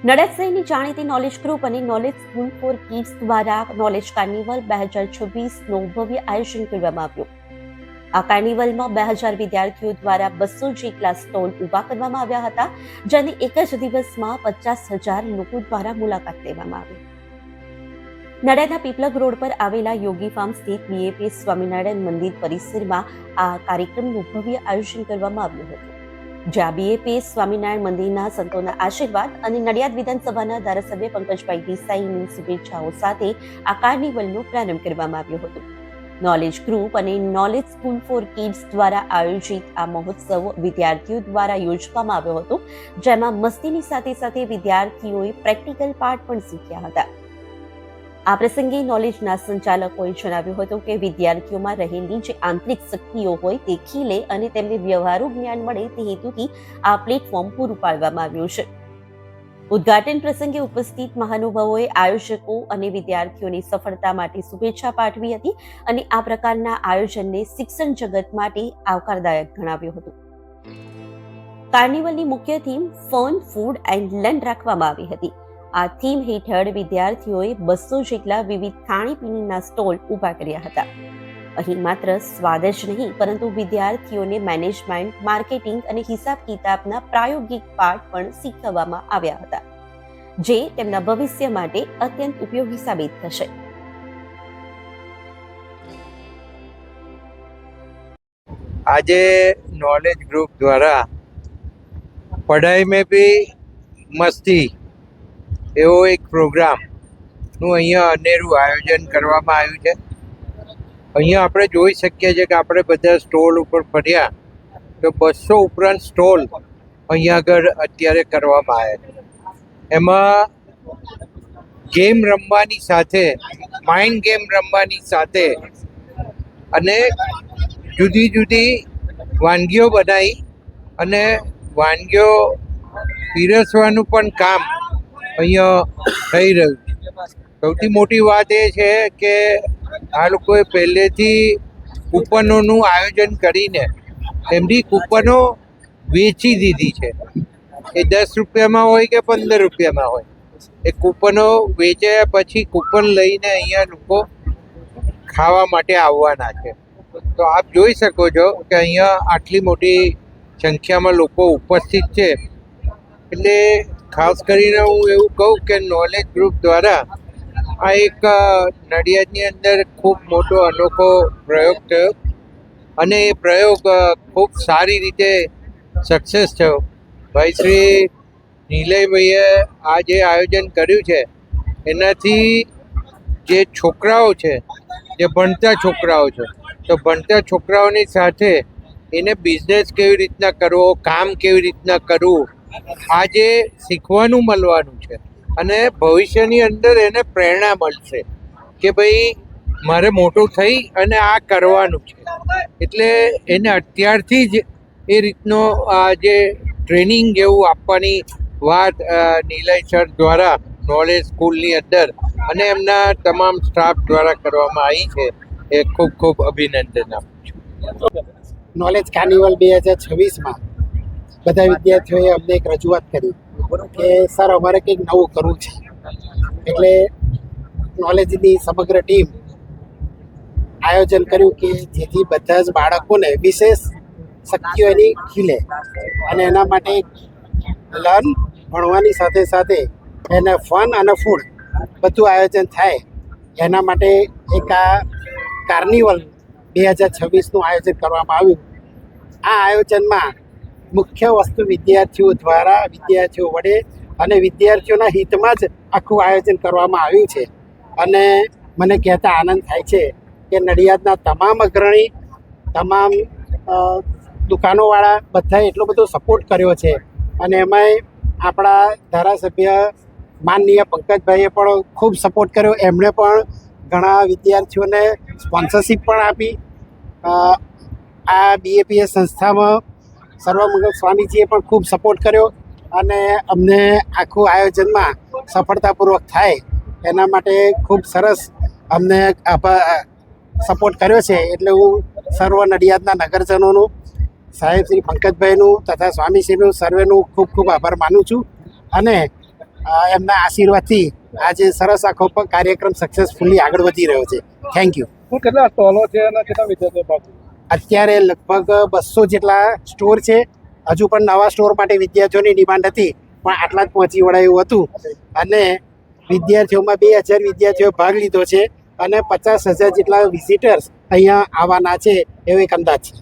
નડિયાદ શહેરની જાણીતી knowledge group અને નોલેજ સ્કૂલ ફોર કિડ્સ દ્વારા નોલેજ કાર્નિવલ 2026નું ભવ્ય આયોજન કરવામાં આવ્યું. આ કાર્નિવલમાં 2000 વિદ્યાર્થીઓ દ્વારા 200 જેટલા સ્ટોલ ઊભા કરવામાં આવ્યા હતા, જેની એક જ દિવસમાં 50,000 લોકો દ્વારા મુલાકાત લેવામાં આવી. નડિયાદના પીપલગ રોડ પર આવેલા યોગી ફાર્મ સ્થિત બીએપીએસ સ્વામિનારાયણ મંદિર પરિસરમાં આ કાર્યક્રમનું ભવ્ય આયોજન કરવામાં આવ્યું હતું, જ્યાં બીએપીએસ સ્વામિનારાયણ મંદિરના સંતોના આશીર્વાદ અને નડિયાદ વિધાનસભાના ધારાસભ્ય પંકજભાઈ દેસાઈની શુભેચ્છાઓ સાથે આ કાર્નિવલનો પ્રારંભ કરવામાં આવ્યો હતો. નોલેજ ગ્રુપ અને નોલેજ સ્કૂલ ફોર કિડ્સ દ્વારા આયોજિત આ મહોત્સવ વિદ્યાર્થીઓ દ્વારા યોજવામાં આવ્યો હતો, જેમાં મસ્તીની સાથે સાથે વિદ્યાર્થીઓએ પ્રેક્ટિકલ પાઠ પણ શીખ્યા હતા. આ પ્રસંગે નોલેજના સંચાલકોએ જણાવ્યું હતું કે વિદ્યાર્થીઓમાં રહેલી જે આંતરિક શક્તિઓ હોય તે ખીલે અને તેમને વ્યવહારુ જ્ઞાન મળે તે હેતુથી આ પ્લેટફોર્મ પૂરું પાડવામાં આવ્યું છે. ઉદ્ઘાટન પ્રસંગે ઉપસ્થિત મહાનુભાવોએ આયોજકો અને વિદ્યાર્થીઓની સફળતા માટે શુભેચ્છા પાઠવી હતી અને આ પ્રકારના આયોજનને શિક્ષણ જગત માટે આવકારદાયક ગણાવ્યું હતું. કાર્નિવલની મુખ્ય theme fun, food and learn રાખવામાં આવી હતી. આ થીમ હેઠળ વિદ્યાર્થીઓએ 200 જેટલા વિવિધ ખાણીપીણીના સ્ટોલ ઊભા કર્યા હતા. અહીં માત્ર સ્વાદ જ નહીં પરંતુ વિદ્યાર્થીઓને મેનેજમેન્ટ, માર્કેટિંગ અને હિસાબ કિતાબના પ્રાયોગિક પાઠ પણ શીખવવામાં આવ્યા હતા, જે તેમના ભવિષ્ય માટે અત્યંત ઉપયોગી સાબિત થશે. આજે नॉलेज ग्रुप द्वारा पढ़ाई में भी मस्ती એવો એક પ્રોગ્રામનું અહીંયા અનેરું આયોજન કરવામાં આવ્યું છે. અહીંયા આપણે જોઈ શકીએ છીએ કે આપણે બધા સ્ટોલ ઉપર ફર્યા તો 200 ઉપરાંત સ્ટોલ અહીંયા આગળ અત્યારે કરવામાં આવ્યા છે. એમાં ગેમ રમવાની સાથે, માઇન્ડ ગેમ રમવાની સાથે અને જુદી જુદી વાનગીઓ બનાવી અને વાનગીઓ પીરસવાનું પણ કામ અહીંયા થઈ રહ્યું છે. સૌથી મોટી વાત એ છે કે આ લોકોએ પહેલેથી કૂપનોનું આયોજન કરીને એમની કૂપનો વેચી દીધી છે. એ 10 રૂપિયામાં હોય કે 15 રૂપિયામાં હોય, એ કૂપનો વેચ્યા પછી કૂપન લઈને અહીંયા લોકો ખાવા માટે આવવાના છે. તો આપ જોઈ શકો છો કે અહીંયા આટલી મોટી સંખ્યામાં લોકો ઉપસ્થિત છે. એટલે ખાસ કરીને હું એવું કહું કે નોલેજ ગ્રુપ દ્વારા આ એક નડિયાદની અંદર ખૂબ મોટો અનોખો પ્રયોગ થયો અને એ પ્રયોગ ખૂબ સારી રીતે સક્સેસ થયો. ભાઈ શ્રી નીલયભાઈએ આ જે આયોજન કર્યું છે એનાથી જે છોકરાઓ છે, જે ભણતા છોકરાઓ છે, તો ભણતા છોકરાઓની સાથે એને બિઝનેસ કેવી રીતના કરવો, કામ કેવી રીતના કરવું, આજે શીખવાનું મળવાનું છે અને ભવિષ્યની અંદર એને પ્રેરણા મળશે કે ભાઈ મારે મોટું થઈ અને આ કરવાનું છે. એટલે એને અત્યારથી જ એ રીતનો આ જે ટ્રેનિંગ જેવું આપવાની વાત નીલય સર દ્વારા નોલેજ સ્કૂલની અંદર અને એમના તમામ સ્ટાફ દ્વારા કરવામાં આવી છે. એ ખૂબ ખૂબ અભિનંદન આપું છું. નોલેજ કાર્નિવલ 2026માં બધા વિદ્યાર્થીઓએ અમને એક રજૂઆત કરી કે સર અમારે કંઈક નવું કરવું છે. એટલે નોલેજની સમગ્ર ટીમ આયોજન કર્યું કે જેથી બધા જ બાળકોને વિશેષ શક્તિઓ એની ખીલે અને એના માટે લર્ન, ભણવાની સાથે સાથે એને ફન અને ફૂડ બધું આયોજન થાય. એના માટે એક આ કાર્નિવલ 2026નું આયોજન કરવામાં આવ્યું. આ આયોજનમાં મુખ્ય વસ્તુ વિદ્યાર્થીઓ દ્વારા, વિદ્યાર્થીઓ વડે અને વિદ્યાર્થીઓના હિતમાં જ આખું આયોજન કરવામાં આવ્યું છે. અને મને કહેતા આનંદ થાય છે કે નડિયાદના તમામ અગ્રણી, તમામ દુકાનોવાળા બધાએ એટલો બધો સપોર્ટ કર્યો છે. અને એમાંય આપણા ધારાસભ્ય માનનીય પંકજભાઈએ પણ ખૂબ સપોર્ટ કર્યો. એમણે પણ ઘણા વિદ્યાર્થીઓને સ્પોન્સરશીપ પણ આપી. આ બીએપીએસ સંસ્થામાં સર્વમંગલ સ્વામીજીએ પણ ખૂબ સપોર્ટ કર્યો અને અમને આખું આયોજનમાં સફળતાપૂર્વક થાય એના માટે ખૂબ સરસ અમને સપોર્ટ કર્યો છે. એટલે હું સર્વ નડિયાદના નગરજનોનું, સાહેબ શ્રી પંકજભાઈનું તથા સ્વામીશ્રીનું સર્વેનું ખૂબ ખૂબ આભાર માનું છું. અને એમના આશીર્વાદથી આજે સરસ આખો કાર્યક્રમ સક્સેસફુલી આગળ વધી રહ્યો છે. Thank you. કેટલા સ્ટોલો છે અને કેટલા વિદ્યાર્થીઓ ભાગ લે? અત્યારે લગભગ 200 જેટલા સ્ટોર છે. હજુ પણ નવા સ્ટોર માટે વિદ્યાર્થીઓની ડિમાન્ડ હતી, પણ આટલા જ પહોંચી વળાય એવું હતું. અને વિદ્યાર્થીઓમાં 2000 વિદ્યાર્થીઓએ ભાગ લીધો છે અને 50,000 જેટલા વિઝિટર્સ અહીંયા આવવાના છે એવો એક અંદાજ છે.